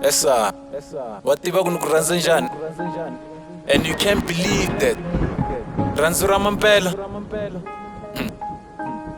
Esa wativa ku ni ku rhandza njhani, and you can't believe that Rirhandzu ra mampela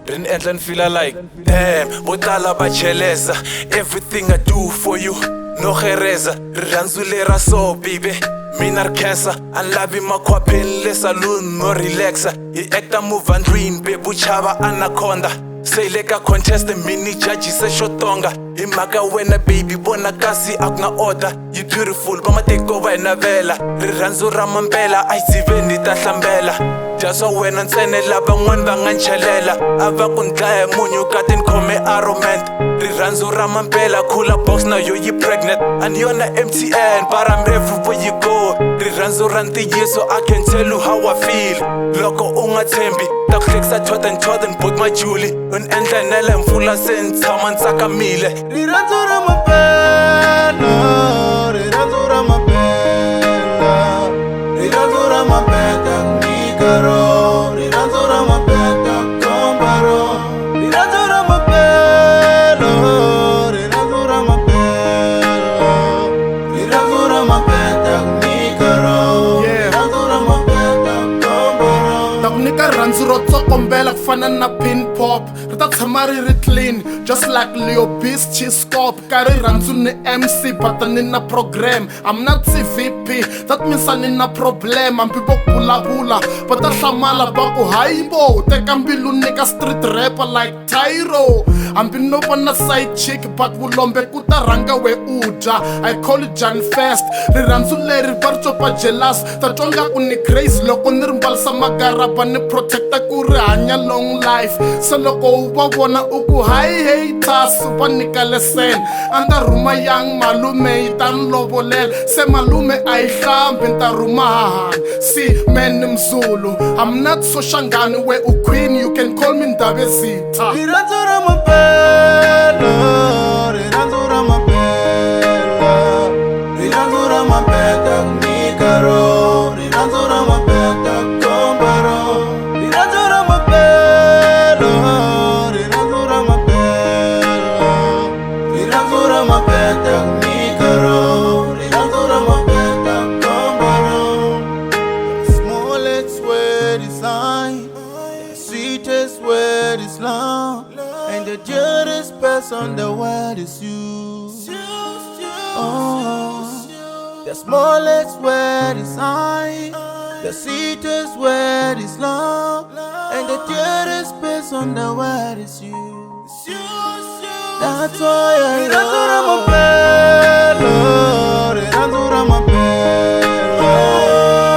ri ni endla ni feel like damn, vo tala va chelesa. Everything I do for you no gereza. Rirhandzu lera so baby mina ri khensa, a ni lavi makhwapheni le saloon no relaxa. Hi acta move andwini bebu chava anaconda, se le ka contest mini judge se xo tonga. Hi mhaka wena baby vona kasi a ku nga order. You beautiful va matiko va hi navela. Rirhandzu ra mampela a hi dziveni ta hlambela. Dya swa wena ntsene lavan'wani va nga nchelela. A va ku ni dlaya munyu kati ni khome arrogant. Rirhandzu ra mampela khula box na yo yi pregnant. A ni yona MTN para I'm everywhere you go. Rirhandzu ra ntiyiso I can tell you how I feel. Loko u nga tshembi ta ku hlekisa Jordan but my Julie u ni endla nele mpfula se ni tshama ni tsakamile. Rirhandzu ra mampela, rirhandzu ra mampela, rirhandzu ra mampela nikaro, rirhandzu ra mampela kombaro, rirhandzu ra mampela, rirhandzu ra mampela, rirhandzu ra mampela nikaro, rirhandzu ra mampela kombaro. Takunika rirhandzu ro tsokombela kufana na pin pop, ri ta tshama ri ri clean just like Leo Beast Chiscop. Ka rirhandzu ni MC but ni na program, I'm not CVP, that means a ni na problem. Hambi vo vulavula va ta hlamala va ku hayi bo teka mbilu nika street rapper like Tyro. Hambi no vona side chick but vulombe ku ta rhanga we udya. I call it Jan Fest. Rirhandzu leri va ri copa jealous, ta twa nga ku ni crazy loko ni ri mbalisa magaraba ni protecta ku ri hanya long life. Se loko u va vona u ku hi haters va nyika lesson, anda rhuma yang malume yi ta ni lovolela. Se malume a yi hlambi ni ta rhuma hahani. See man ni Mzulu, I'm not so shangani we u queen, you can call me Ndabezitha. Rirhandzu ra mampela, rirhandzu ra mampela, rirhandzu ra mampela nikaro, rirhandzu ra mampela kombaro, rirhandzu ra mampela, rirhandzu ra mampela, rirhandzu ra mampela nikaro, rirhandzu ra mampela kombaro. The smallest word is I, the sweetest word is love, and the dearest person the world is you. Oh, the smallest word is I, the sweetest word is love, and the dearest person the world is you. That's why I love you. Rirhandzu ra mampela,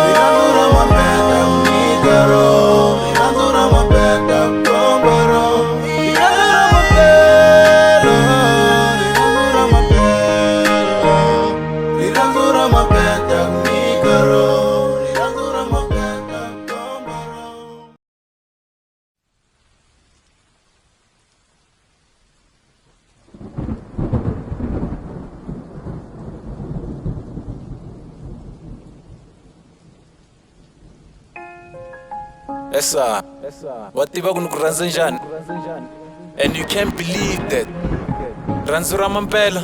rirhandzu ra mampela nikaro, rirhandzu ra mampela kombaro, rirhandzu ra mampela, rirhandzu ra mampela, rirhandzu ra mampela nikaro, rirhandzu ra mampela kombaro. Esa wativa ku ni ku rhandza njhani, and you can't believe that Rirhandzu ra mampela